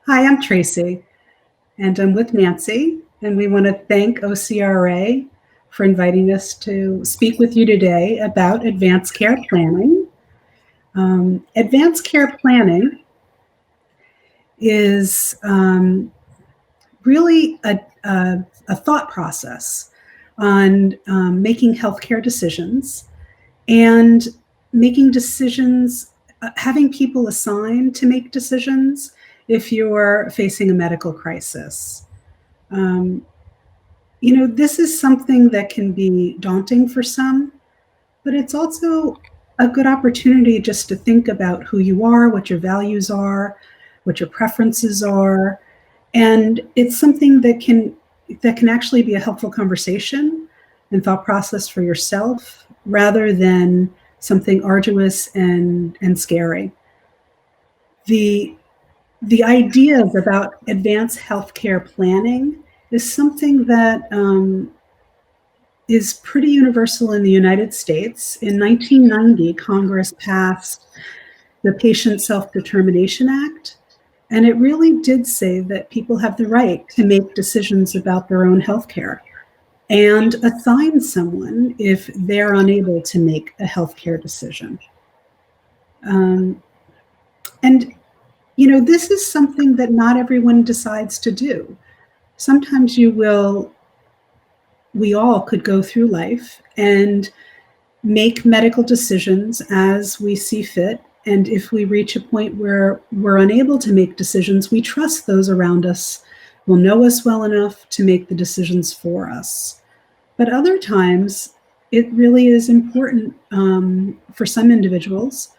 Hi, I'm Tracy, and I'm with Nancy, and we want to thank OCRA for inviting us to speak with you today about advanced care planning. Advanced care planning is really a thought process on making healthcare decisions and making decisions, having people assigned to make decisions if you're facing a medical crisis. Um, this is something that can be daunting for some, but it's also a good opportunity just to think about who you are, what your values are, what your preferences are, and it's something that can actually be a helpful conversation and thought process for yourself rather than something arduous and scary. The the ideas about advanced healthcare planning is something that is pretty universal in the United States. In 1990, Congress passed the Patient Self-Determination Act, and it really did say that people have the right to make decisions about their own healthcare and assign someone if they're unable to make a healthcare decision. Um, and this is something that not everyone decides to do. Sometimes we all could go through life and make medical decisions as we see fit. And if we reach a point where we're unable to make decisions, we trust those around us will know us well enough to make the decisions for us. But other times, it really is important for some individuals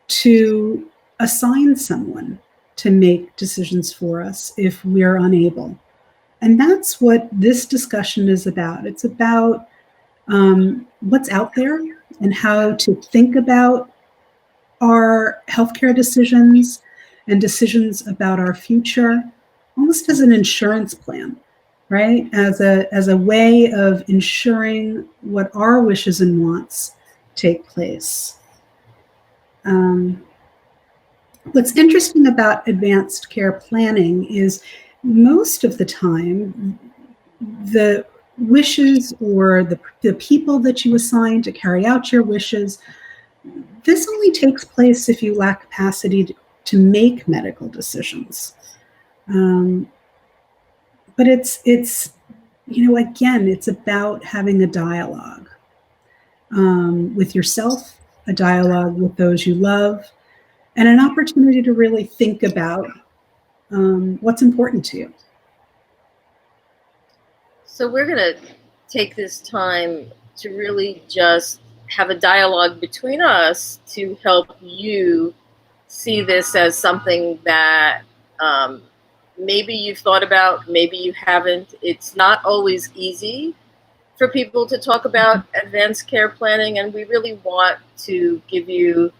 to assign someone to make decisions for us if we're unable. And that's what this discussion is about. It's about what's out there and how to think about our healthcare decisions and decisions about our future, almost as an insurance plan, right? As a way of ensuring what our wishes and wants take place. What's interesting about advanced care planning is most of the time, the wishes or the people that you assign to carry out your wishes, this only takes place if you lack capacity to make medical decisions. But it's again, it's about having a dialogue with yourself, a dialogue with those you love, and an opportunity to really think about what's important to you. So we're going to take this time to really just have a dialogue between us to help you see this as something that maybe you've thought about, maybe you haven't. It's not always easy for people to talk about advanced care planning, and we really want to give you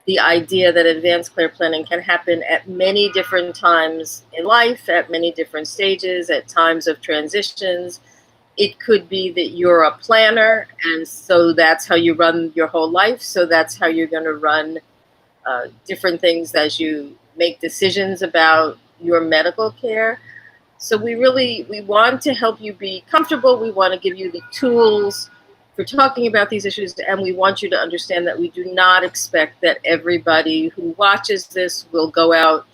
the idea that advanced care planning can happen at many different times in life, at many different stages, at times of transitions. It could be that you're a planner, and so that's how you run your whole life. So that's how you're going to run different things as you make decisions about your medical care. So we want to help you be comfortable. We want to give you the tools for talking about these issues, and we want you to understand that we do not expect that everybody who watches this will go out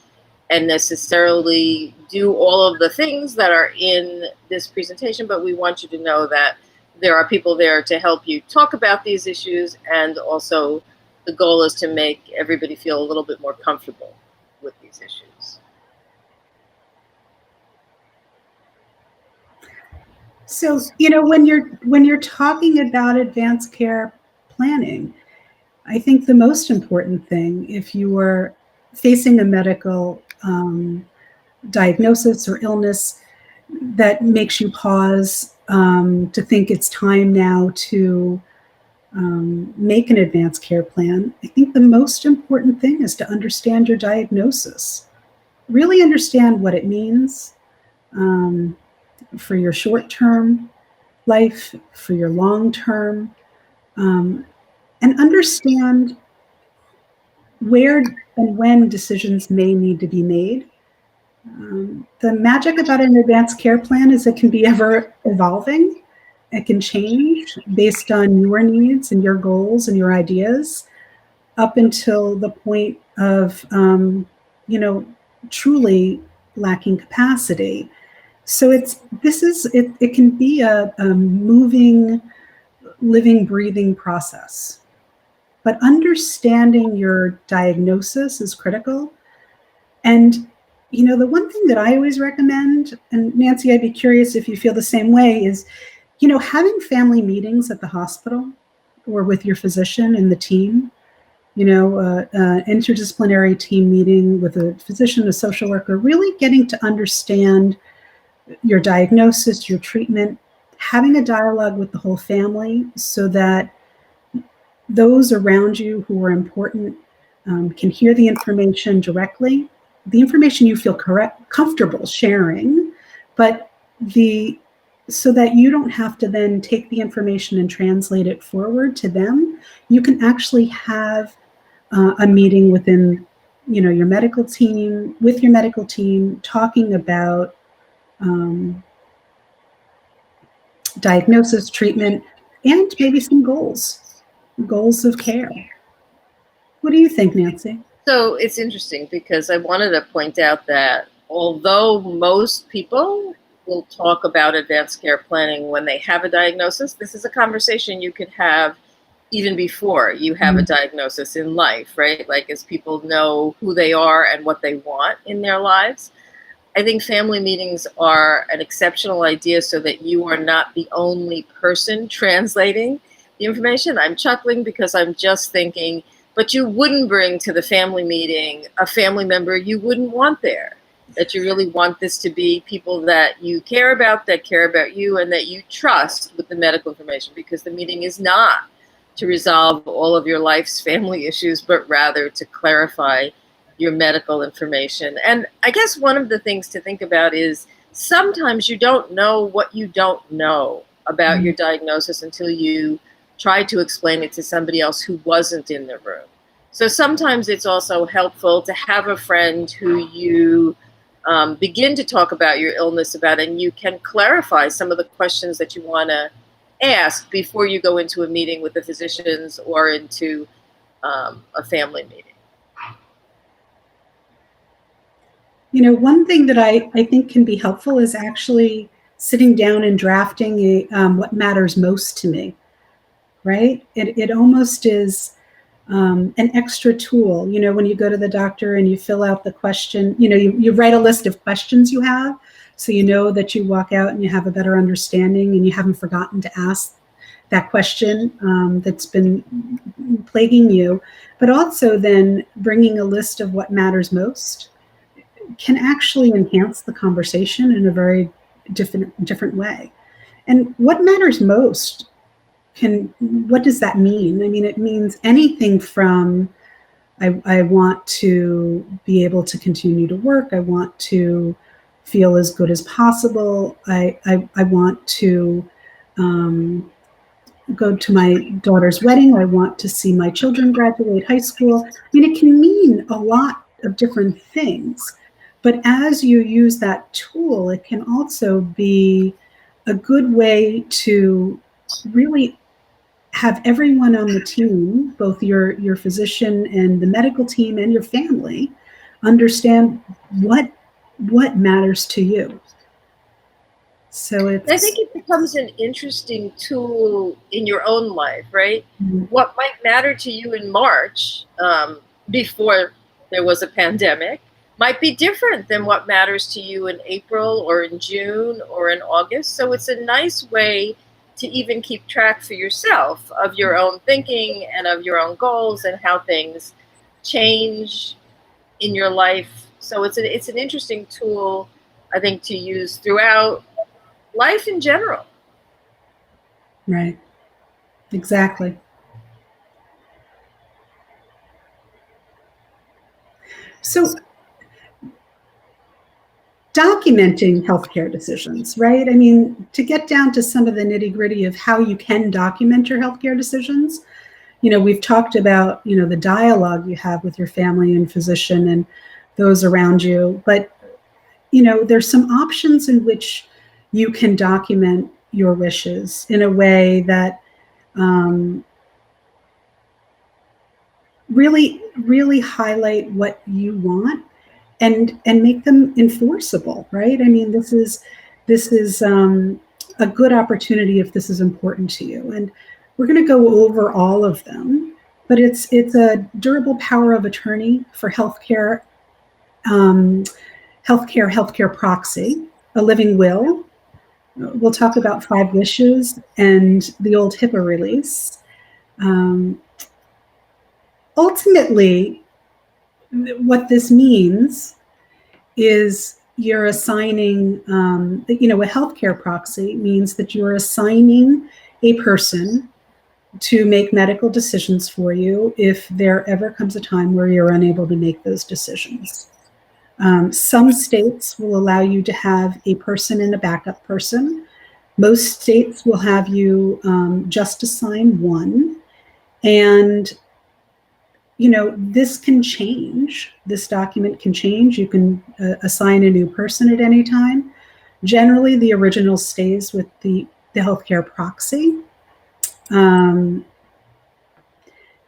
and necessarily do all of the things that are in this presentation, but we want you to know that there are people there to help you talk about these issues, and also the goal is to make everybody feel a little bit more comfortable with these issues. So, when you're talking about advanced care planning, I think the most important thing, if you are facing a medical diagnosis or illness that makes you pause to think it's time now to make an advanced care plan, I think the most important thing is to understand your diagnosis. Really understand what it means for your short-term life, for your long-term, and understand where and when decisions may need to be made, The magic about an advanced care plan is it can be ever evolving. It can change based on your needs and your goals and your ideas up until the point of, truly lacking capacity. So it can be a moving, living, breathing process. But understanding your diagnosis is critical. And, the one thing that I always recommend, and Nancy, I'd be curious if you feel the same way, is, having family meetings at the hospital or with your physician and the team, interdisciplinary team meeting with a physician, a social worker, really getting to understand your diagnosis, your treatment, having a dialogue with the whole family so that those around you who are important can hear the information directly, the information you feel comfortable sharing, but so that you don't have to then take the information and translate it forward to them. You can actually have a meeting within, your medical team, with your medical team, talking about diagnosis, treatment, and maybe some goals of care. What do you think, Nancy? So it's interesting because I wanted to point out that although most people will talk about advanced care planning when they have a diagnosis, this is a conversation you could have even before you have a diagnosis in life, right? Like as people know who they are and what they want in their lives. I think family meetings are an exceptional idea so that you are not the only person translating the information. I'm chuckling because I'm just thinking, but you wouldn't bring to the family meeting a family member you wouldn't want there, that you really want this to be people that you care about, that care about you, and that you trust with the medical information, because the meeting is not to resolve all of your life's family issues, but rather to clarify your medical information. And I guess one of the things to think about is sometimes you don't know what you don't know about your diagnosis until you try to explain it to somebody else who wasn't in the room. So sometimes it's also helpful to have a friend who you begin to talk about your illness about, and you can clarify some of the questions that you want to ask before you go into a meeting with the physicians or into a family meeting. One thing that I think can be helpful is actually sitting down and drafting what matters most to me, right? It almost is an extra tool. When you go to the doctor and you fill out the question, you write a list of questions you have, so you know that you walk out and you have a better understanding and you haven't forgotten to ask that question that's been plaguing you. But also then bringing a list of what matters most can actually enhance the conversation in a very different way. And what matters most, what does that mean? I mean, it means anything from I want to be able to continue to work. I want to feel as good as possible. I want to go to my daughter's wedding. I want to see my children graduate high school. I mean, it can mean a lot of different things. But as you use that tool, it can also be a good way to really have everyone on the team, both your physician and the medical team and your family, understand what matters to you. So I think it becomes an interesting tool in your own life, right? Mm-hmm. What might matter to you in March, before there was a pandemic, might be different than what matters to you in April or in June or in August. So it's a nice way to even keep track for yourself of your own thinking and of your own goals and how things change in your life. So it's an interesting tool, I think, to use throughout life in general. Right. Exactly. So documenting healthcare decisions, right? I mean, to get down to some of the nitty-gritty of how you can document your healthcare decisions, we've talked about, the dialogue you have with your family and physician and those around you, but there's some options in which you can document your wishes in a way that really highlight what you want and make them enforceable, right? I mean, this is a good opportunity if this is important to you. And we're going to go over all of them, but it's a durable power of attorney for healthcare, healthcare proxy, a living will. We'll talk about 5 wishes and the old HIPAA release. Ultimately, what this means is you're assigning, a healthcare proxy means that you're assigning a person to make medical decisions for you if there ever comes a time where you're unable to make those decisions. Some states will allow you to have a person and a backup person. Most states will have you just assign one. And this can change. This document can change. You can assign a new person at any time. Generally, the original stays with the healthcare proxy. And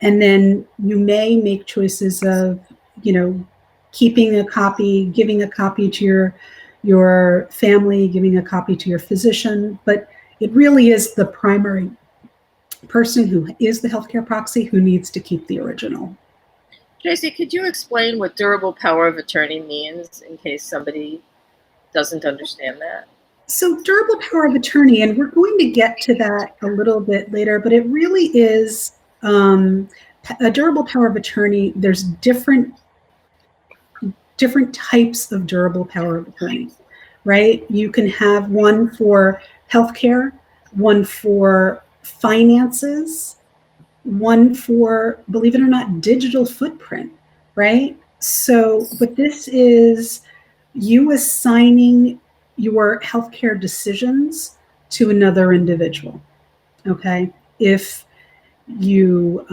then you may make choices of, keeping a copy, giving a copy to your family, giving a copy to your physician. But it really is the primary person who is the healthcare proxy who needs to keep the original. Tracy, could you explain what durable power of attorney means in case somebody doesn't understand that? So durable power of attorney, and we're going to get to that a little bit later, but it really is a durable power of attorney. There's different types of durable power of attorney, right? You can have one for healthcare, one for finances, one for, believe it or not, digital footprint, right? So, but this is you assigning your healthcare decisions to another individual, okay? If you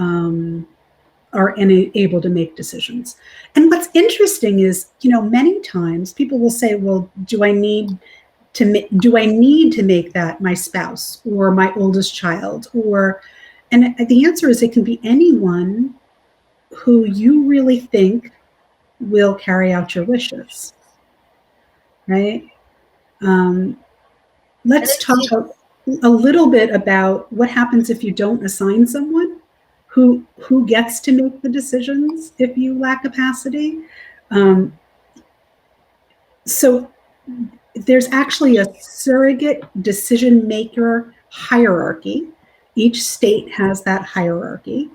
are able to make decisions. And what's interesting is, many times people will say, well, do I need to make that my spouse or my oldest child? And the answer is it can be anyone who you really think will carry out your wishes, right? Let's talk a little bit about what happens if you don't assign someone who gets to make the decisions if you lack capacity. So there's actually a surrogate decision maker hierarchy. Each state has that hierarchy.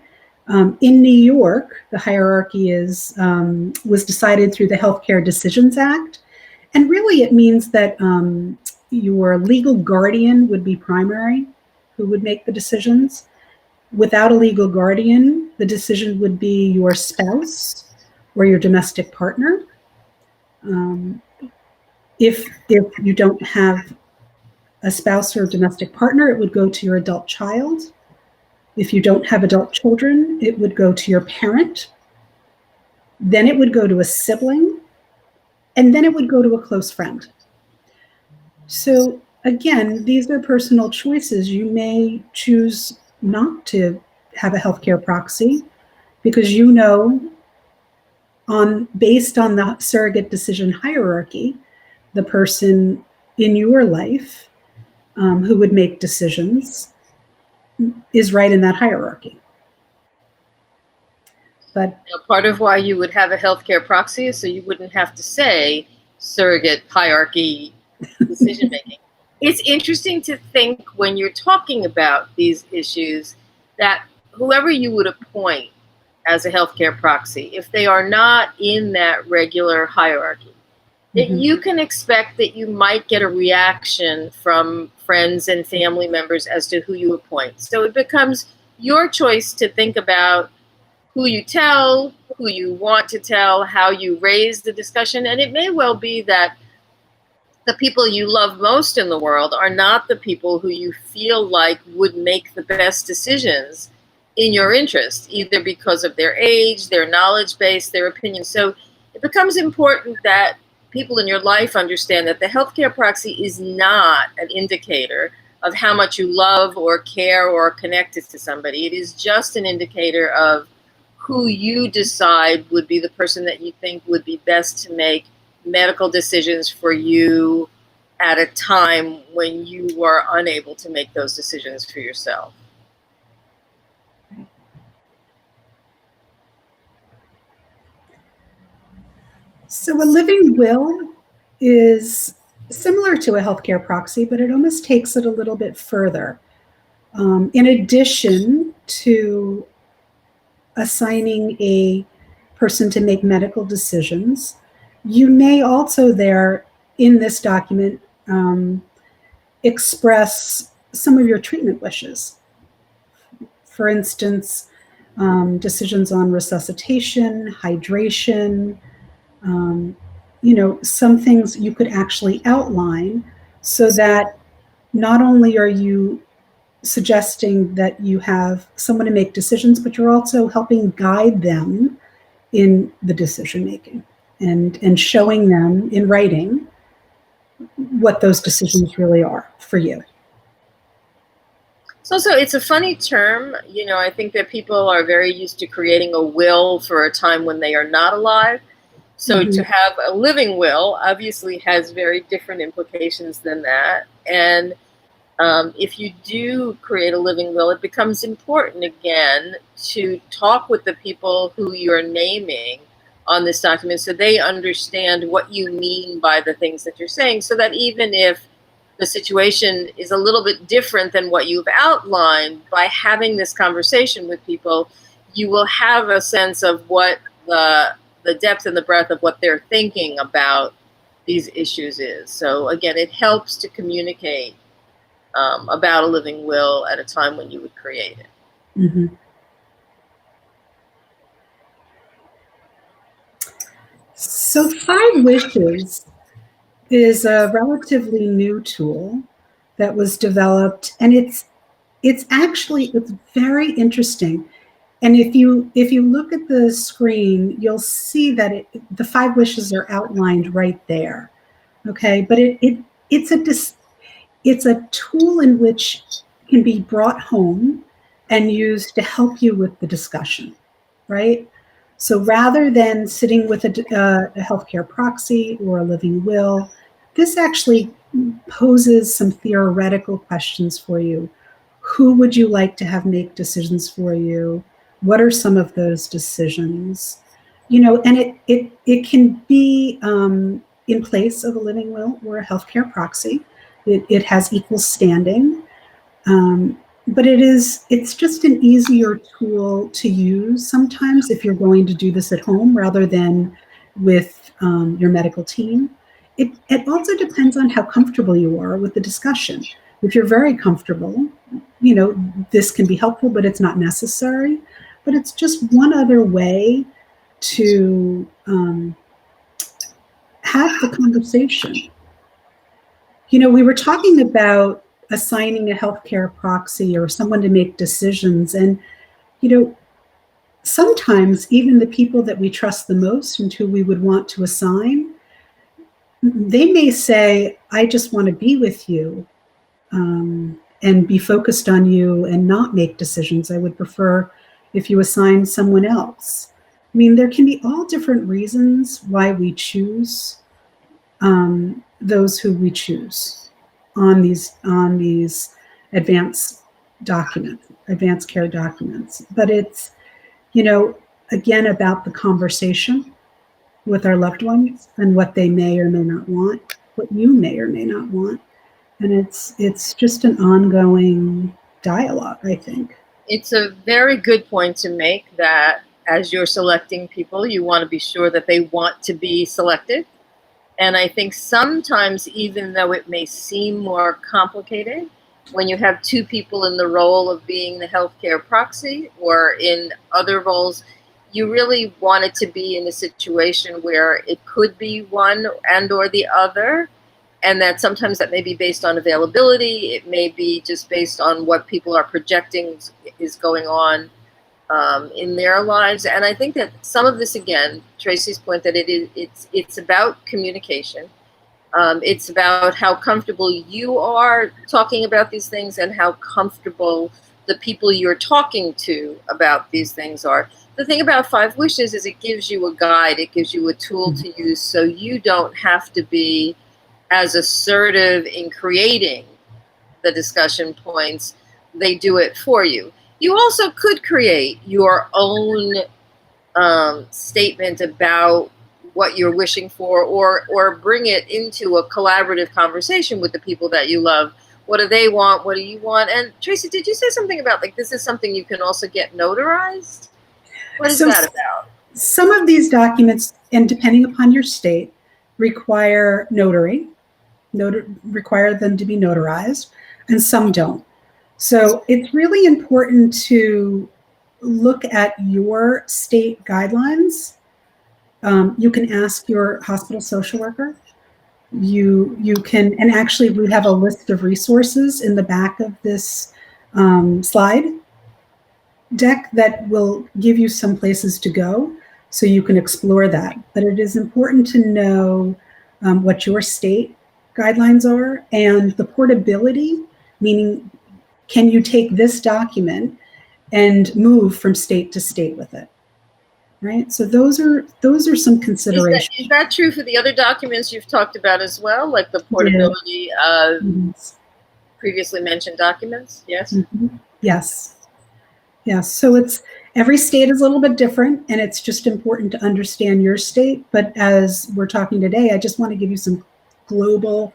In New York, the hierarchy was decided through the Healthcare Decisions Act. And really it means that your legal guardian would be primary, who would make the decisions. Without a legal guardian, the decision would be your spouse or your domestic partner. If you don't have a spouse or a domestic partner, it would go to your adult child. If you don't have adult children, it would go to your parent. Then it would go to a sibling. And then it would go to a close friend. So again, these are personal choices. You may choose not to have a healthcare proxy because based on the surrogate decision hierarchy, the person in your life who would make decisions is right in that hierarchy. But part of why you would have a healthcare proxy is so you wouldn't have to say surrogate hierarchy decision making. It's interesting to think when you're talking about these issues that whoever you would appoint as a healthcare proxy, if they are not in that regular hierarchy, that you can expect that you might get a reaction from friends and family members as to who you appoint. So it becomes your choice to think about who you tell, who you want to tell, how you raise the discussion. And it may well be that the people you love most in the world are not the people who you feel like would make the best decisions in your interest, either because of their age, their knowledge base, their opinion. So it becomes important that people in your life understand that the healthcare proxy is not an indicator of how much you love or care or are connected to somebody. It is just an indicator of who you decide would be the person that you think would be best to make medical decisions for you at a time when you are unable to make those decisions for yourself. So a living will is similar to a healthcare proxy, but it almost takes it a little bit further. In addition to assigning a person to make medical decisions, you may also there in this document express some of your treatment wishes. For instance, decisions on resuscitation, hydration, some things you could actually outline so that not only are you suggesting that you have someone to make decisions, but you're also helping guide them in the decision making and showing them in writing what those decisions really are for you. So it's a funny term. I think that people are very used to creating a will for a time when they are not alive. So to have a living will obviously has very different implications than that. And if you do create a living will, it becomes important again to talk with the people who you're naming on this document so they understand what you mean by the things that you're saying, so that even if the situation is a little bit different than what you've outlined, by having this conversation with people, you will have a sense of what the depth and the breadth of what they're thinking about these issues is. So again, it helps to communicate about a living will at a time when you would create it. Mm-hmm. So 5 Wishes is a relatively new tool that was developed, and it's very interesting. And if you look at the screen, you'll see that the 5 wishes are outlined right there. Okay, but it's a tool in which can be brought home and used to help you with the discussion, right? So rather than sitting with a healthcare proxy or a living will, this actually poses some theoretical questions for you. Who would you like to have make decisions for you? What are some of those decisions? And it can be in place of a living will or a healthcare proxy. It has equal standing, but it's just an easier tool to use sometimes if you're going to do this at home rather than with your medical team. It also depends on how comfortable you are with the discussion. If you're very comfortable, this can be helpful, but it's not necessary. But it's just one other way to have the conversation. We were talking about assigning a healthcare proxy or someone to make decisions. And, sometimes even the people that we trust the most and who we would want to assign, they may say, I just want to be with you and be focused on you and not make decisions. I would prefer if you assign someone else. I mean, there can be all different reasons why we choose those who we choose on these advanced care documents. But it's, again, about the conversation with our loved ones and what they may or may not want, what you may or may not want. And it's just an ongoing dialogue, I think. It's a very good point to make that as you're selecting people, you want to be sure that they want to be selected. And I think sometimes, even though it may seem more complicated, when you have 2 people in the role of being the healthcare proxy or in other roles, you really want it to be in a situation where it could be one and or the other. And that sometimes that may be based on availability. It may be just based on what people are projecting is going on in their lives. And I think that some of this, again, Tracy's point that it's about communication. It's about how comfortable you are talking about these things and how comfortable the people you're talking to about these things are. The thing about 5 wishes is it gives you a guide. It gives you a tool to use, so you don't have to be as assertive in creating the discussion points. They do it for you. You also could create your own statement about what you're wishing for, or bring it into a collaborative conversation with the people that you love. What do they want? What do you want? And Tracy, did you say something about, like, this is something you can also get notarized? What is that about? Some of these documents, and depending upon your state, require require them to be notarized, and some don't. So it's really important to look at your state guidelines. You can ask your hospital social worker. You can, and actually we have a list of resources in the back of this slide deck that will give you some places to go so you can explore that. But it is important to know what your state guidelines are, and the portability, meaning can you take this document and move from state to state with it, right? So those are some considerations. Is that true for the other documents you've talked about as well, like the portability of previously mentioned documents? Yes. Yes. Yes. So it's, every state is a little bit different, and it's just important to understand your state. But as we're talking today, I just want to give you some global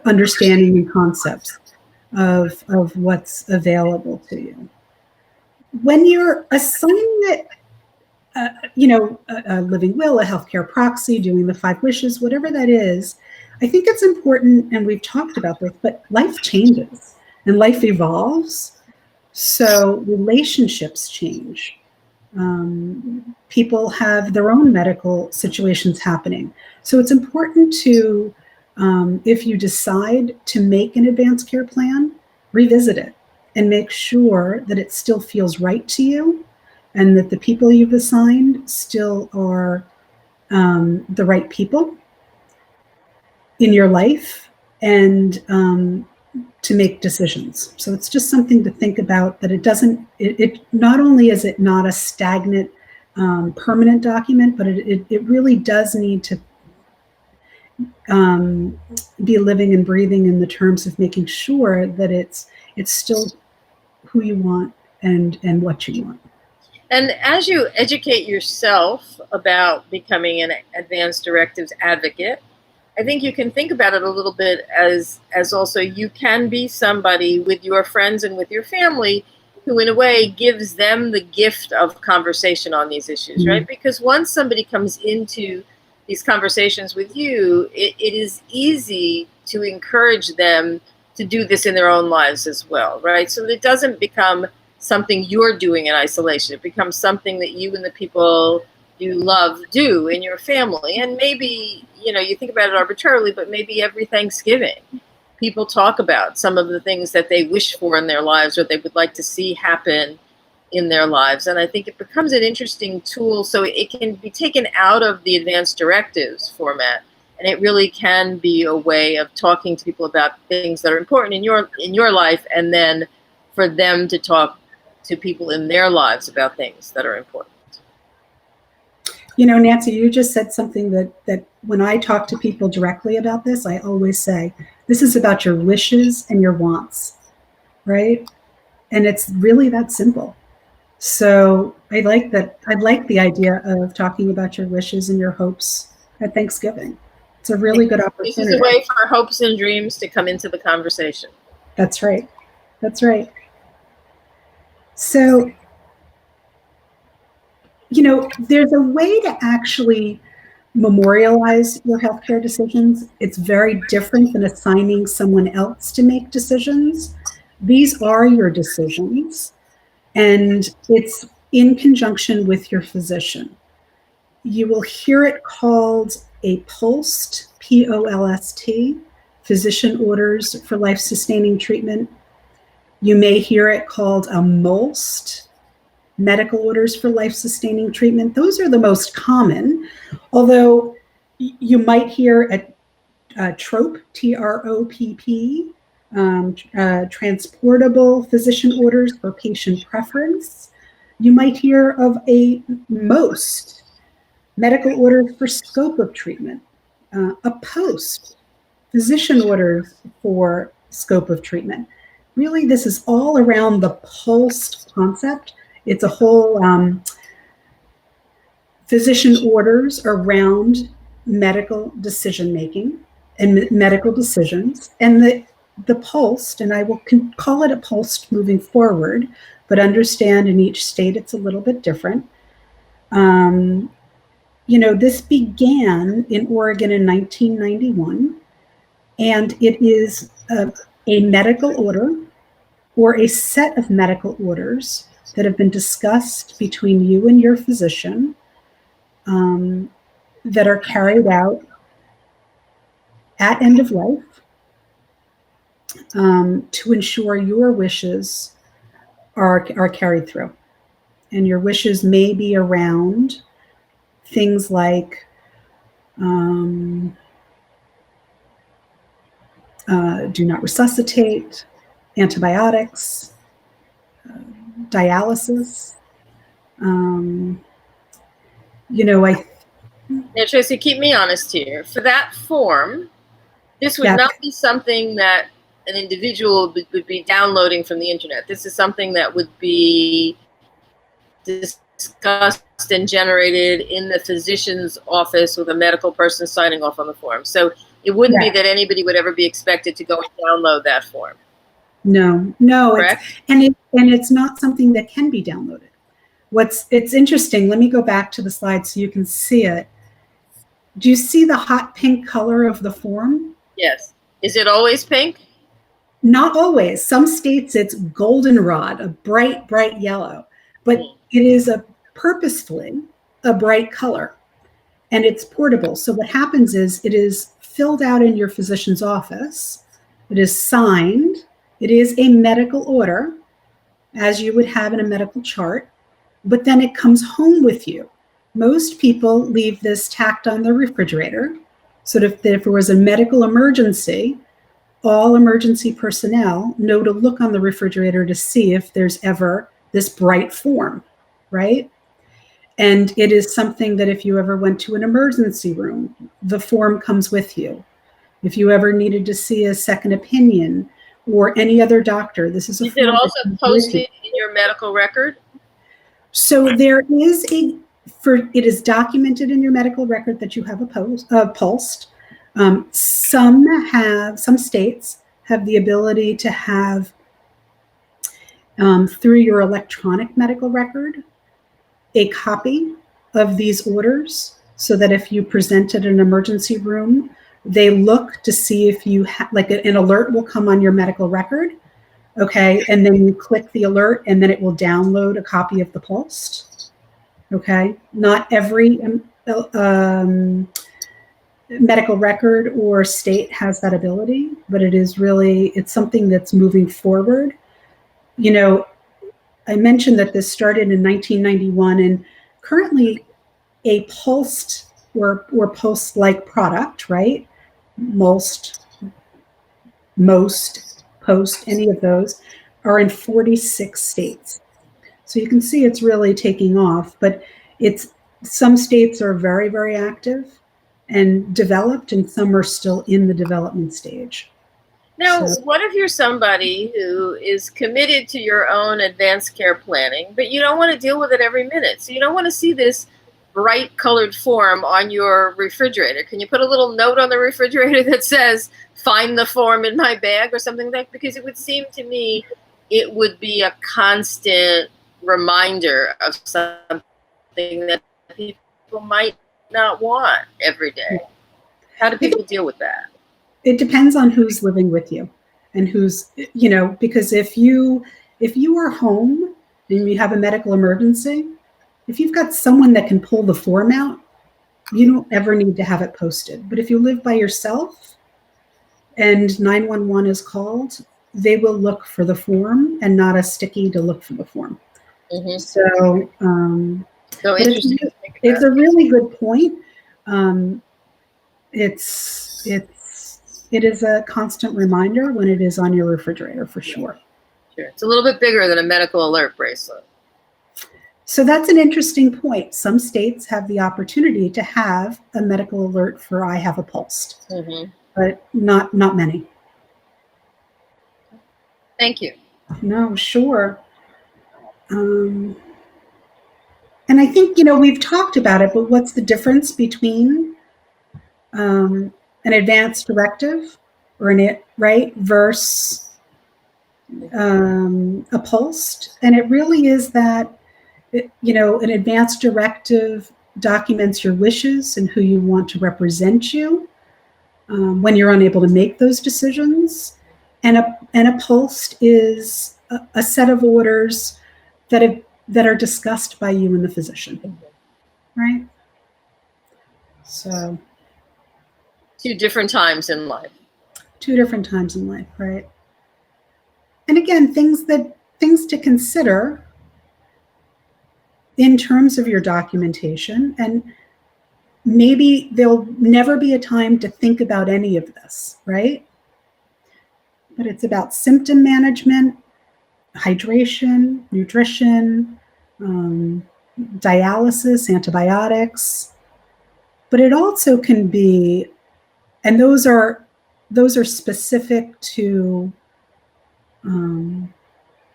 understanding and concepts of what's available to you. When you're assigning it, a living will, a healthcare proxy, doing the 5 wishes, whatever that is, I think it's important, and we've talked about this, but life changes and life evolves. So relationships change. People have their own medical situations happening. So it's important to, if you decide to make an advanced care plan, revisit it and make sure that it still feels right to you, and that the people you've assigned still are the right people in your life, and to make decisions. So it's just something to think about, that it doesn't, it not only is it not a stagnant, permanent document, but it really does need to be living and breathing in the terms of making sure that it's still who you want and what you want. And as you educate yourself about becoming an advanced directives advocate, I think you can think about it a little bit as also you can be somebody with your friends and with your family who, in a way, gives them the gift of conversation on these issues, right? Because once somebody comes into these conversations with you, it is easy to encourage them to do this in their own lives as well, right? So that it doesn't become something you're doing in isolation. It becomes something that you and the people you love do in your family. And maybe, you think about it arbitrarily, but maybe every Thanksgiving, people talk about some of the things that they wish for in their lives or they would like to see happen in their lives. And I think it becomes an interesting tool, so it can be taken out of the advanced directives format, and it really can be a way of talking to people about things that are important in your life, and then for them to talk to people in their lives about things that are important. Nancy, you just said something that when I talk to people directly about this, I always say, this is about your wishes and your wants, right? And it's really that simple. So I like that. I like the idea of talking about your wishes and your hopes at Thanksgiving. It's a really good opportunity. This is a way for hopes and dreams to come into the conversation. That's right. That's right. So, there's a way to actually memorialize your healthcare decisions. It's very different than assigning someone else to make decisions. These are your decisions, and it's in conjunction with your physician. You will hear it called a POLST, P-O-L-S-T, Physician Orders for Life-Sustaining Treatment. You may hear it called a MOLST, medical orders for life-sustaining treatment. Those are the most common, although you might hear a TROP, TROPP, transportable physician orders for patient preference. You might hear of a MOST, medical orders for scope of treatment, a POST, physician orders for scope of treatment. Really, this is all around the PULSed concept. It's a whole physician orders around medical decision making and medical decisions. And the PULSed, and I will call it a PULSed moving forward, but understand in each state it's a little bit different. This began in Oregon in 1991, and it is a medical order or a set of medical orders that have been discussed between you and your physician that are carried out at end of life to ensure your wishes are carried through. And your wishes may be around things like do not resuscitate, antibiotics, dialysis. Now, Tracy, keep me honest here. For that form, this would not be something that an individual would be downloading from the internet. This is something that would be discussed and generated in the physician's office with a medical person signing off on the form. So it wouldn't be that anybody would ever be expected to go and download that form. No, it's not something that can be downloaded. It's interesting. Let me go back to the slide so you can see it. Do you see the hot pink color of the form? Yes. Is it always pink? Not always. Some states it's goldenrod, a bright, bright yellow, but it is purposefully a bright color, and it's portable. So what happens is it is filled out in your physician's office. It is signed. It is a medical order, as you would have in a medical chart, but then it comes home with you. Most people leave this tacked on the refrigerator, so that if there was a medical emergency, all emergency personnel know to look on the refrigerator to see if there's ever this bright form, right? And it is something that if you ever went to an emergency room, the form comes with you. If you ever needed to see a second opinion or any other doctor, this is a form. Is it also posted in your medical record? So there is it is documented in your medical record that you have a PULSed. Some states have the ability to have through your electronic medical record a copy of these orders, so that if you present at an emergency room, they look to see if you have, like, an alert will come on your medical record, okay, and then you click the alert and then it will download a copy of the PULSed, okay. Not every medical record or state has that ability, but it's something that's moving forward. I mentioned that this started in 1991, and currently a PULSed or PULSed-like product, right? Most, POST, any of those, are in 46 states. So you can see it's really taking off, but some states are very, very active and developed, and some are still in the development stage. Now, what if you're somebody who is committed to your own advanced care planning, but you don't want to deal with it every minute? So you don't want to see this bright colored form on your refrigerator. Can you put a little note on the refrigerator that says, find the form in my bag or something like that? Because it would seem to me it would be a constant reminder of something that people might not want every day. How do people deal with that? It depends on who's living with you and who's, because if you are home and you have a medical emergency, if you've got someone that can pull the form out, you don't ever need to have it posted. But if you live by yourself and 911 is called, they will look for the form and not a sticky to look for the form. Mm-hmm. So, So but interesting. it's a really good point. It is a constant reminder when it is on your refrigerator, for sure. Sure. It's a little bit bigger than a medical alert bracelet. So that's an interesting point. Some states have the opportunity to have a medical alert for I have a pulse, Mm-hmm. but not many. Thank you. No, sure. And I think, we've talked about it, but what's the difference between an advance directive or right, versus a pulse? And it really is that, an advance directive documents your wishes and who you want to represent you when you're unable to make those decisions. And a pulse is a set of orders that are discussed by you and the physician, right? So, Two different times in life. two different times in life, right? And again, things to consider in terms of your documentation. And maybe there'll never be a time to think about any of this, right? But it's about symptom management, hydration, nutrition, dialysis, antibiotics. But it also can be, and those are specific to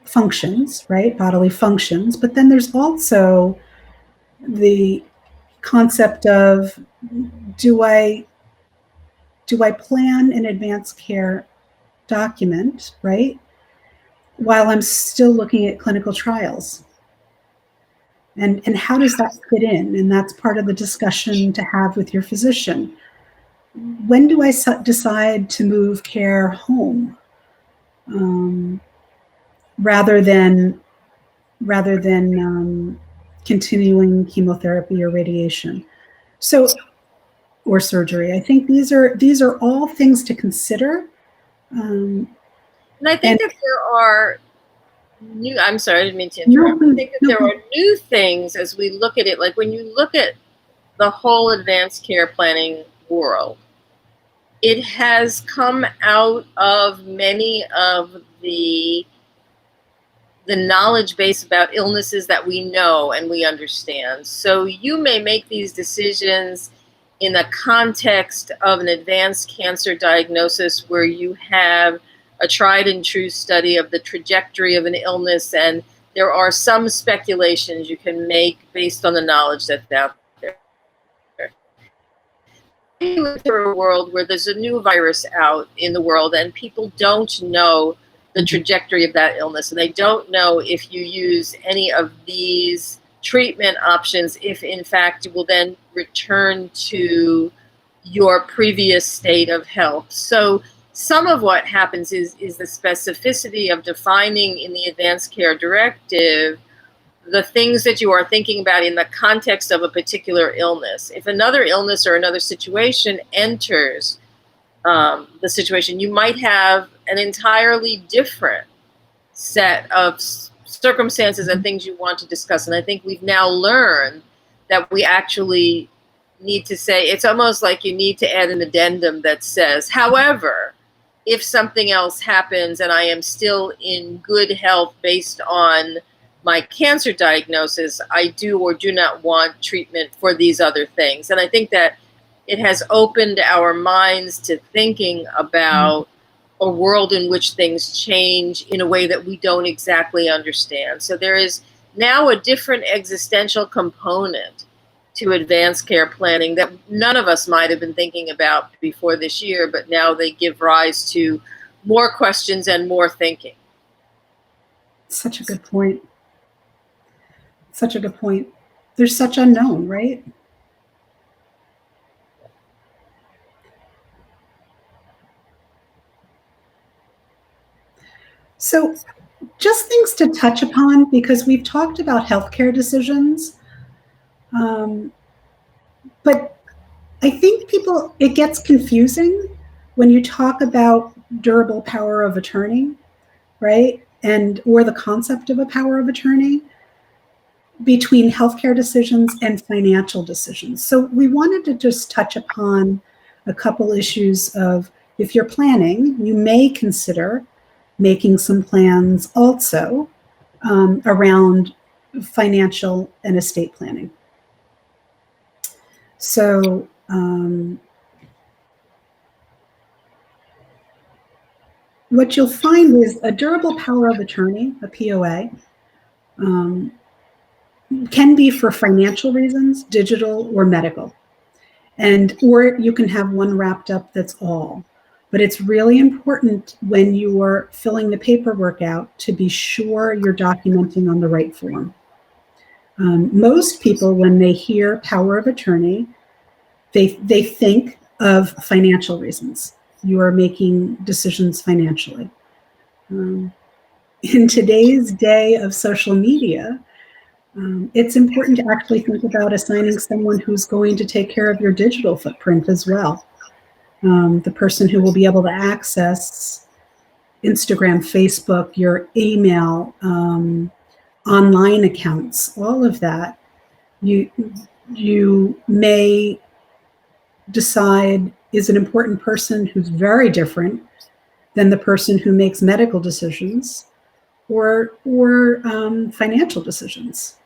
functions, right? Bodily functions. But then there's also the concept of, do I plan an advanced care document, right, while I'm still looking at clinical trials? And how does that fit in? And that's part of the discussion to have with your physician. When do I decide to move care home, rather than continuing chemotherapy or radiation, or surgery? I think these are all things to consider. And I think that there are new, I'm sorry, I didn't mean to interrupt. No, I think that there are new things as we look at it. Like when you look at the whole advanced care planning world, it has come out of many of the knowledge base about illnesses that we know and we understand. So you may make these decisions in the context of an advanced cancer diagnosis where you have a tried and true study of the trajectory of an illness, and there are some speculations you can make based on the knowledge that's out there. You enter a world where there's a new virus out in the world and people don't know the trajectory of that illness, and they don't know if you use any of these treatment options, if in fact you will then return to your previous state of health. So some of what happens is the specificity of defining in the advanced care directive the things that you are thinking about in the context of a particular illness. If another illness or another situation enters the situation, you might have an entirely different set of circumstances and things you want to discuss. And I think we've now learned that we actually need to say, it's almost like you need to add an addendum that says, however, if something else happens and I am still in good health based on my cancer diagnosis, I do or do not want treatment for these other things. And I think that it has opened our minds to thinking about a world in which things change in a way that we don't exactly understand. So there is now a different existential component to advanced care planning that none of us might have been thinking about before this year, but now they give rise to more questions and more thinking. Such a good point. Such a good point. There's such unknown, right? So just things to touch upon, because we've talked about healthcare decisions, but I think it gets confusing when you talk about durable power of attorney, right? Or the concept of a power of attorney. between healthcare decisions and financial decisions. So we wanted to just touch upon a couple issues of, if you're planning, you may consider making some plans also around financial and estate planning. So what you'll find is a durable power of attorney, a POA, can be for financial reasons, digital or medical. Or you can have one wrapped up that's all. But it's really important when you are filling the paperwork out to be sure you're documenting on the right form. Most people, when they hear power of attorney, they think of financial reasons. You are making decisions financially. In today's day of social media, it's important to actually think about assigning someone who's going to take care of your digital footprint as well. The person who will be able to access Instagram, Facebook, your email, online accounts, all of that. You may decide is an important person who's very different than the person who makes medical decisions or financial decisions,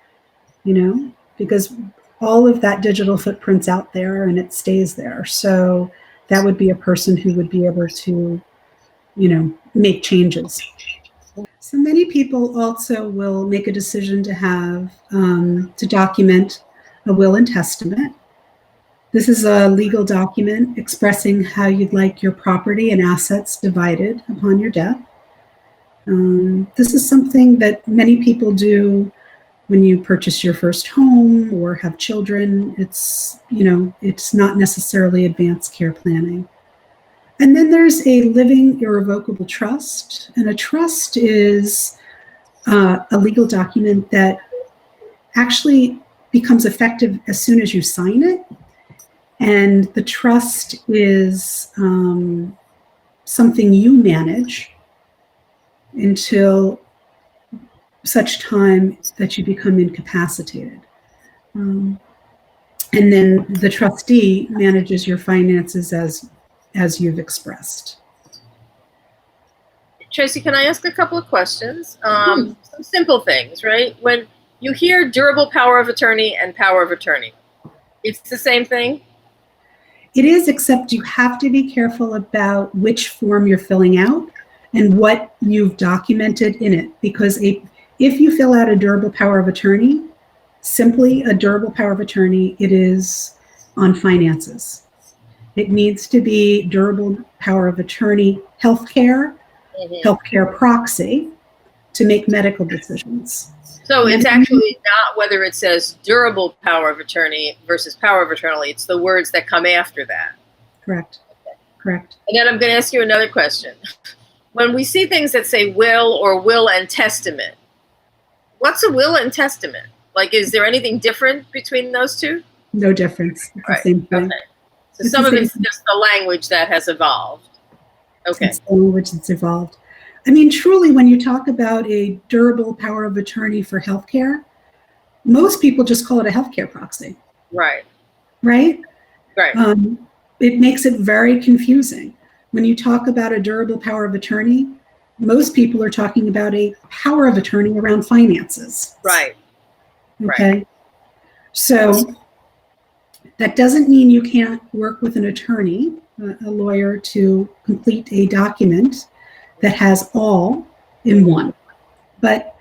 because all of that digital footprint's out there and it stays there. So that would be a person who would be able to, make changes. So many people also will make a decision to have, to document a will and testament. This is a legal document expressing how you'd like your property and assets divided upon your death. This is something that many people do when you purchase your first home or have children. It's not necessarily advanced care planning. And then there's a living irrevocable trust. And a trust is a legal document that actually becomes effective as soon as you sign it. And the trust is something you manage until such time that you become incapacitated. And then the trustee manages your finances as you've expressed. Tracy, can I ask a couple of questions? Some simple things, right? When you hear durable power of attorney and power of attorney, it's the same thing? It is, except you have to be careful about which form you're filling out and what you've documented in it. Because if you fill out a durable power of attorney, simply a durable power of attorney, it is on finances. It needs to be durable power of attorney, healthcare, healthcare proxy to make medical decisions. So it's actually not whether it says durable power of attorney versus power of attorney. It's the words that come after that. Correct. Correct. And then I'm going to ask you another question. When we see things that say will or will and testament, what's a will and testament? Like, is there anything different between those two? No difference. It's the same thing. Okay. So some of it's just the language that has evolved. Okay. It's the language that's evolved. I mean, truly, when you talk about a durable power of attorney for healthcare, most people just call it a healthcare proxy. Right. Right? Right. It makes it very confusing. When you talk about a durable power of attorney, most people are talking about a power of attorney around finances. Right. Okay. Right. So that doesn't mean you can't work with an attorney, a lawyer, to complete a document that has all in one. But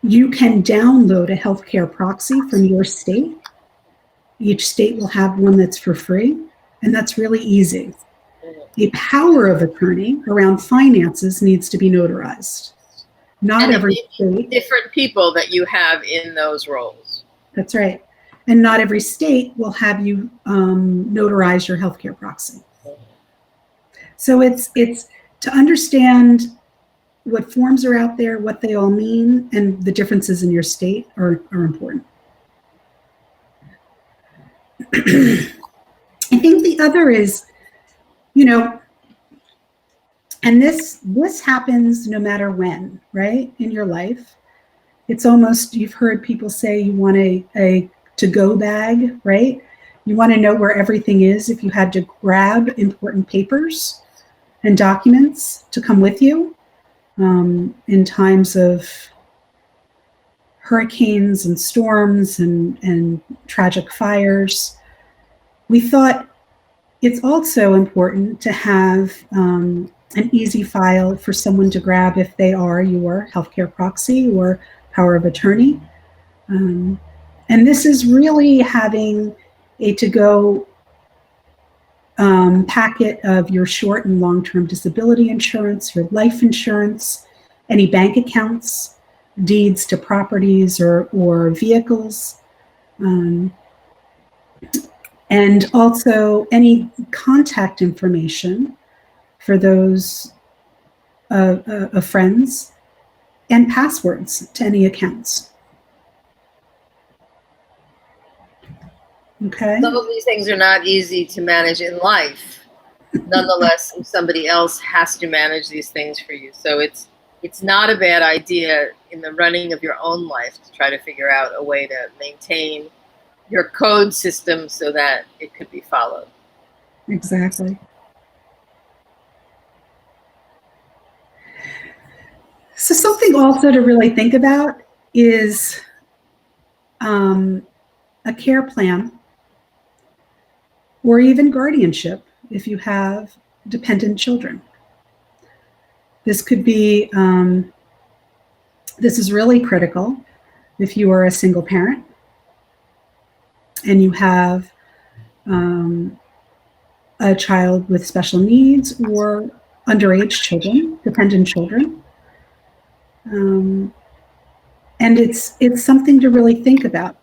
you can download a healthcare proxy from your state. Each state will have one that's for free, and that's really easy. A power of attorney around finances needs to be notarized. Not every state. Different people that you have in those roles. That's right. And not every state will have you notarize your healthcare proxy. So it's to understand what forms are out there, what they all mean, and the differences in your state are important. I think the other is, and this happens no matter when, right, in your life. It's almost, you've heard people say you want a to-go bag, right? You want to know where everything is if you had to grab important papers and documents to come with you in times of hurricanes and storms and tragic fires. We thought it's also important to have an easy file for someone to grab if they are your healthcare proxy or power of attorney. And this is really having a to-go packet of your short and long-term disability insurance, your life insurance, any bank accounts, deeds to properties or vehicles, and also any contact information for those friends, and passwords to any accounts. Okay. Some of these things are not easy to manage in life. Nonetheless, somebody else has to manage these things for you. So it's not a bad idea in the running of your own life to try to figure out a way to maintain your code system so that it could be followed. Exactly. So something also to really think about is a care plan or even guardianship if you have dependent children. This could be, this is really critical if you are a single parent and you have a child with special needs or underage children, dependent children. And it's something to really think about.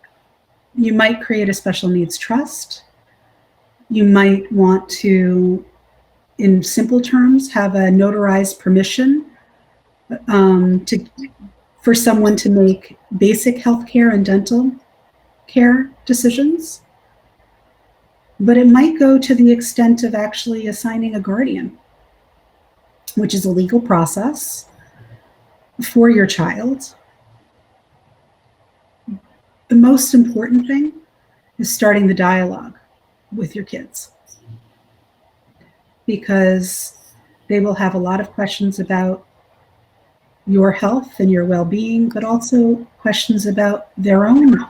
You might create a special needs trust. You might want to, in simple terms, have a notarized permission for someone to make basic healthcare and dental care decisions. But it might go to the extent of actually assigning a guardian, which is a legal process for your child. The most important thing is starting the dialogue with your kids, because they will have a lot of questions about your health and your well-being, but also questions about their own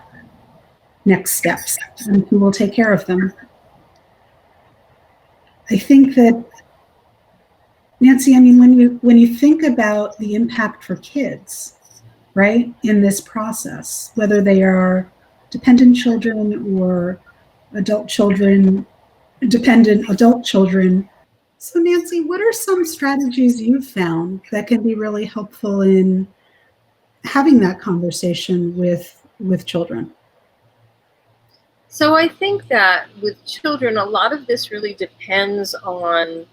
next steps and who will take care of them. I think that, Nancy, I mean, when you think about the impact for kids, right, in this process, whether they are dependent children or adult children, dependent adult children. So Nancy, what are some strategies you've found that can be really helpful in having that conversation with children? So I think that with children, a lot of this really depends on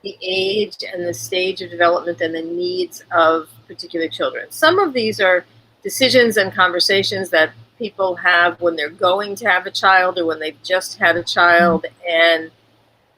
the age and the stage of development and the needs of particular children. Some of these are decisions and conversations that people have when they're going to have a child or when they've just had a child. And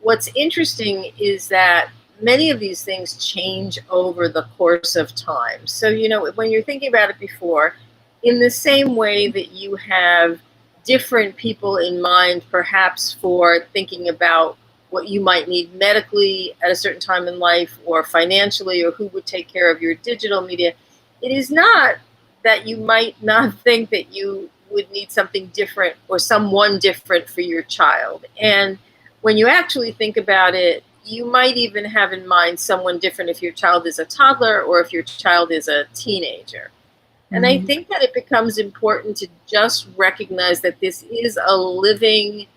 what's interesting is that many of these things change over the course of time. So, you know, when you're thinking about it before, in the same way that you have different people in mind, perhaps for thinking about what you might need medically at a certain time in life or financially, or who would take care of your digital media, it is not that you might not think that you would need something different or someone different for your child. And when you actually think about it, you might even have in mind someone different if your child is a toddler or if your child is a teenager. And I think that it becomes important to just recognize that this is a living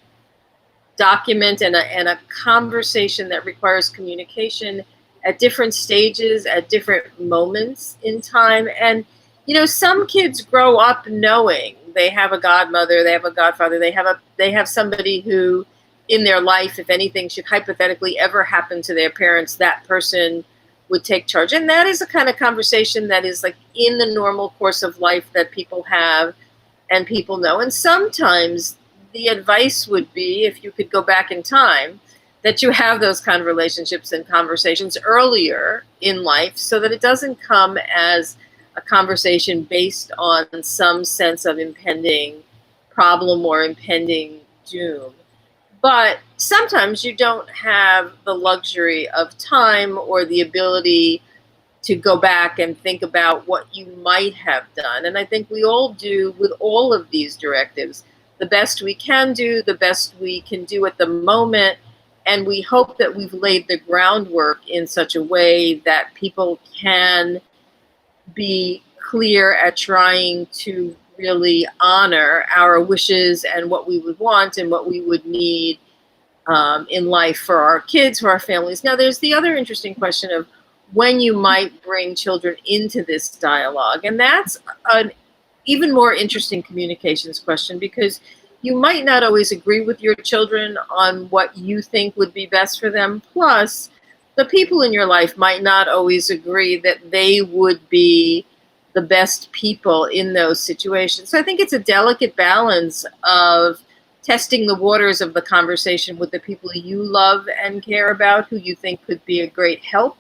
document and a conversation that requires communication at different stages, at different moments in time. And, you know, some kids grow up knowing they have a godmother, they have a godfather, they have somebody who in their life, if anything should hypothetically ever happen to their parents, that person would take charge. And that is a kind of conversation that is like in the normal course of life that people have and people know. And sometimes the advice would be, if you could go back in time, that you have those kind of relationships and conversations earlier in life so that it doesn't come as a conversation based on some sense of impending problem or impending doom. But sometimes you don't have the luxury of time or the ability to go back and think about what you might have done. And I think we all do with all of these directives. The best we can do, the best we can do at the moment. And we hope that we've laid the groundwork in such a way that people can be clear at trying to really honor our wishes and what we would want and what we would need in life for our kids, for our families. Now, there's the other interesting question of when you might bring children into this dialogue. And that's an even more interesting communications question, because you might not always agree with your children on what you think would be best for them. Plus, the people in your life might not always agree that they would be the best people in those situations. So I think it's a delicate balance of testing the waters of the conversation with the people you love and care about, who you think could be a great help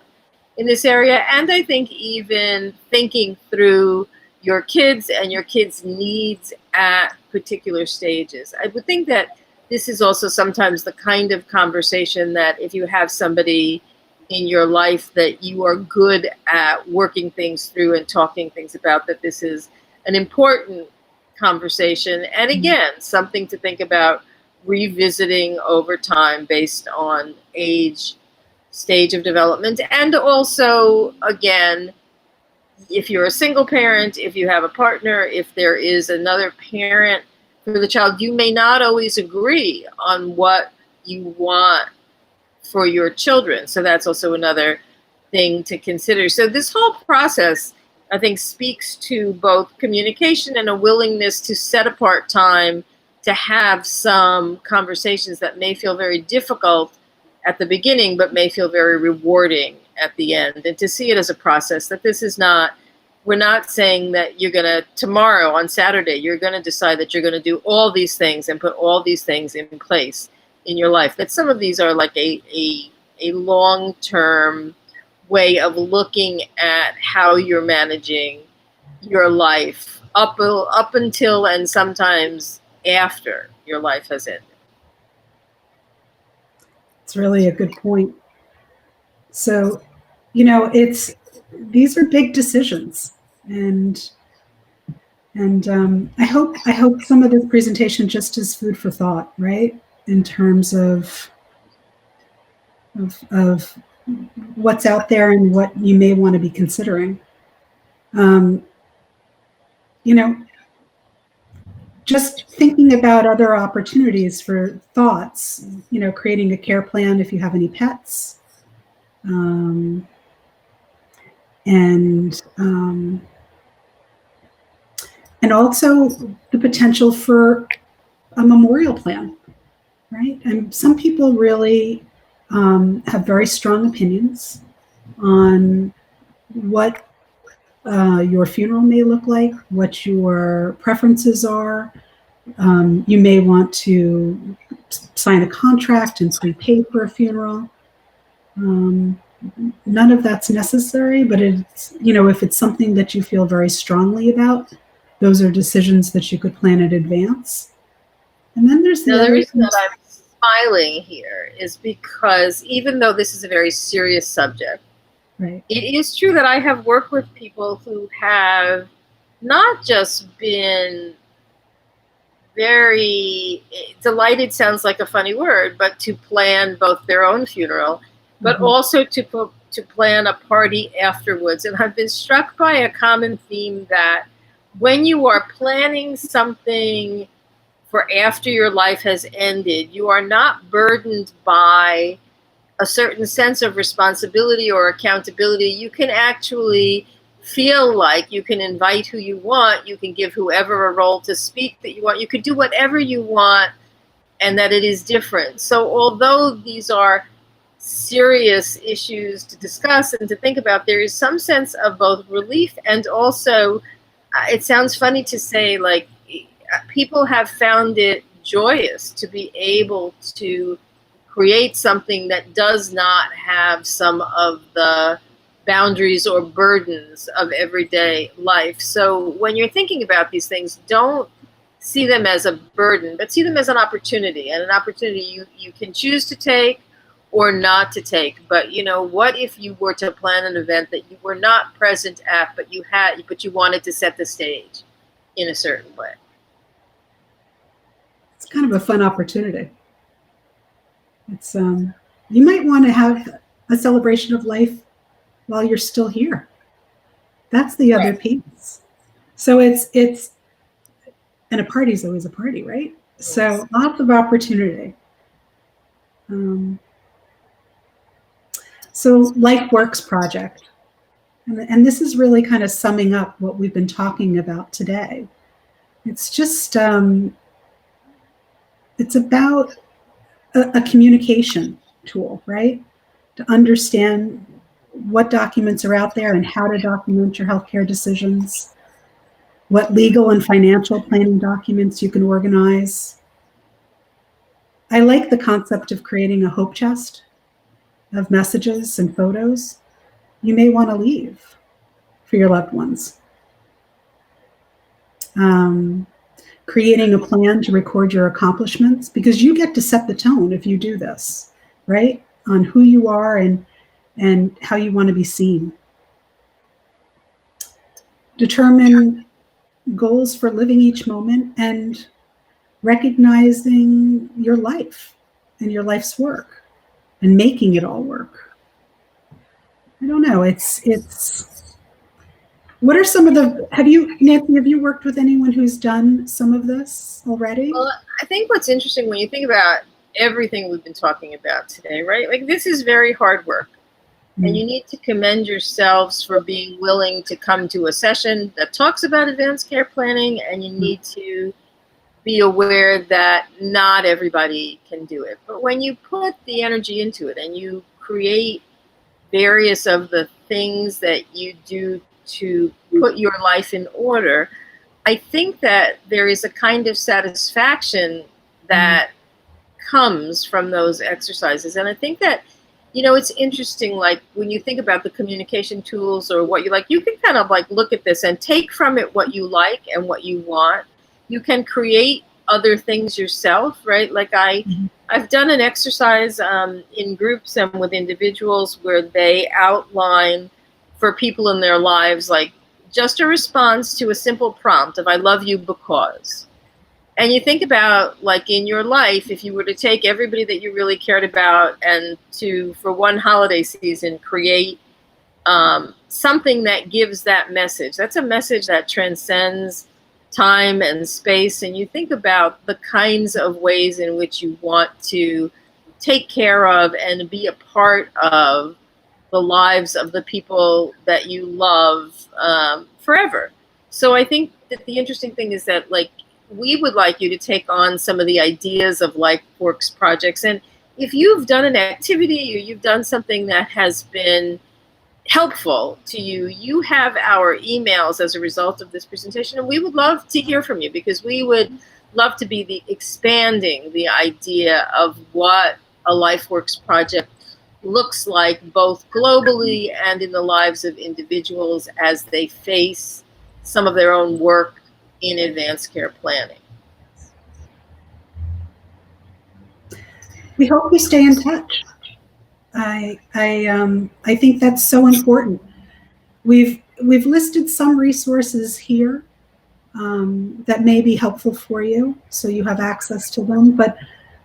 in this area. And I think even thinking through your kids and your kids' needs at particular stages. I would think that this is also sometimes the kind of conversation that if you have somebody in your life that you are good at working things through and talking things about, that this is an important conversation. And again, something to think about revisiting over time based on age, stage of development. And also, again, if you're a single parent, if you have a partner, if there is another parent for the child, you may not always agree on what you want for your children. So that's also another thing to consider. So this whole process, I think, speaks to both communication and a willingness to set apart time to have some conversations that may feel very difficult at the beginning, but may feel very rewarding at the end. And to see it as a process, that this is not, we're not saying that you're going to, tomorrow on Saturday, you're going to decide that you're going to do all these things and put all these things in place in your life. That some of these are like a long-term way of looking at how you're managing your life up until and sometimes after your life has ended. It's really a good point. So, these are big decisions, and I hope some of this presentation just is food for thought, right? In terms of what's out there and what you may want to be considering. Just thinking about other opportunities for thoughts, creating a care plan if you have any pets, and also the potential for a memorial plan, right? And some people really have very strong opinions on what your funeral may look like, what your preferences are. You may want to sign a contract and prepay for a funeral. None of that's necessary, but it's, if it's something that you feel very strongly about, those are decisions that you could plan in advance. And then there's the reason that I'm smiling here is because even though this is a very serious subject, right, it is true that I have worked with people who have not just been very delighted, sounds like a funny word, but to plan both their own funeral, but also to plan a party afterwards. And I've been struck by a common theme that when you are planning something for after your life has ended, you are not burdened by a certain sense of responsibility or accountability. You can actually feel like you can invite who you want, you can give whoever a role to speak that you want, you could do whatever you want, and that it is different. So although these are serious issues to discuss and to think about, there is some sense of both relief and also, it sounds funny to say, like, people have found it joyous to be able to create something that does not have some of the boundaries or burdens of everyday life. So when you're thinking about these things, don't see them as a burden, but see them as an opportunity, and an opportunity you can choose to take or not to take. But what if you were to plan an event that you were not present at, but you wanted to set the stage in a certain way? It's kind of a fun opportunity. It's you might want to have a celebration of life while you're still here. That's the other piece. So it's and a party's always a party, right? Yes. So lots of opportunity. So Lifeworks Project, and this is really kind of summing up what we've been talking about today. It's just it's about a communication tool, right? To understand what documents are out there and how to document your healthcare decisions, what legal and financial planning documents you can organize. I like the concept of creating a hope chest of messages and photos you may want to leave for your loved ones. Creating a plan to record your accomplishments, because you get to set the tone if you do this, right? On who you are and how you want to be seen. Determine goals for living each moment and recognizing your life and your life's work and making it all work. I don't know. It's what are some of the, Nancy, have you worked with anyone who's done some of this already? Well, I think what's interesting when you think about everything we've been talking about today, right? Like, this is very hard work. And you need to commend yourselves for being willing to come to a session that talks about advanced care planning, and you need to be aware that not everybody can do it. But when you put the energy into it and you create various of the things that you do to put your life in order, I think that there is a kind of satisfaction that comes from those exercises. And I think that, it's interesting, like when you think about the communication tools or what you like, you can kind of like look at this and take from it what you like and what you want. You can create other things yourself, right? Like I've done an exercise in groups and with individuals where they outline for people in their lives, like just a response to a simple prompt of, I love you because. And you think about, like, in your life, if you were to take everybody that you really cared about and to, for one holiday season, create something that gives that message. That's a message that transcends time and space. And you think about the kinds of ways in which you want to take care of and be a part of the lives of the people that you love forever. So I think that the interesting thing is that, like, we would like you to take on some of the ideas of Lifeworks projects. And if you've done an activity or you've done something that has been helpful to you, you have our emails as a result of this presentation. And we would love to hear from you, because we would love to be expanding the idea of what a Lifeworks project looks like, both globally and in the lives of individuals as they face some of their own work in advanced care planning. We hope you stay in touch. I think that's so important. We've listed some resources here that may be helpful for you, so you have access to them. But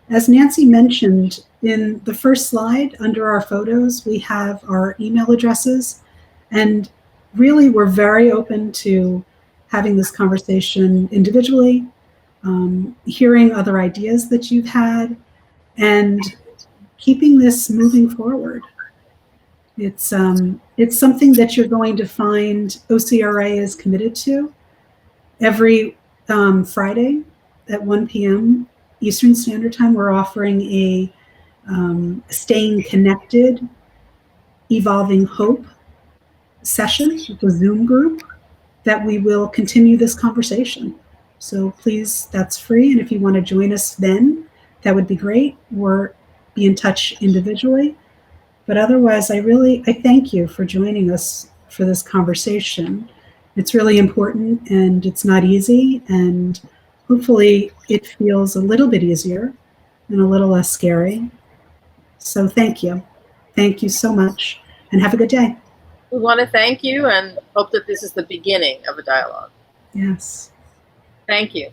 as Nancy mentioned in the first slide, under our photos, we have our email addresses, and really we're very open to having this conversation individually, hearing other ideas that you've had, and keeping this moving forward. It's something that you're going to find OCRA is committed to. Every Friday at 1 p.m. Eastern Standard Time, we're offering a Staying Connected, Evolving Hope session with a Zoom group that we will continue this conversation. So please, that's free. And if you want to join us then, that would be great, or be in touch individually. But otherwise, I thank you for joining us for this conversation. It's really important and it's not easy, and hopefully it feels a little bit easier and a little less scary. So thank you. Thank you so much, and have a good day. We want to thank you and hope that this is the beginning of a dialogue. Yes. Thank you.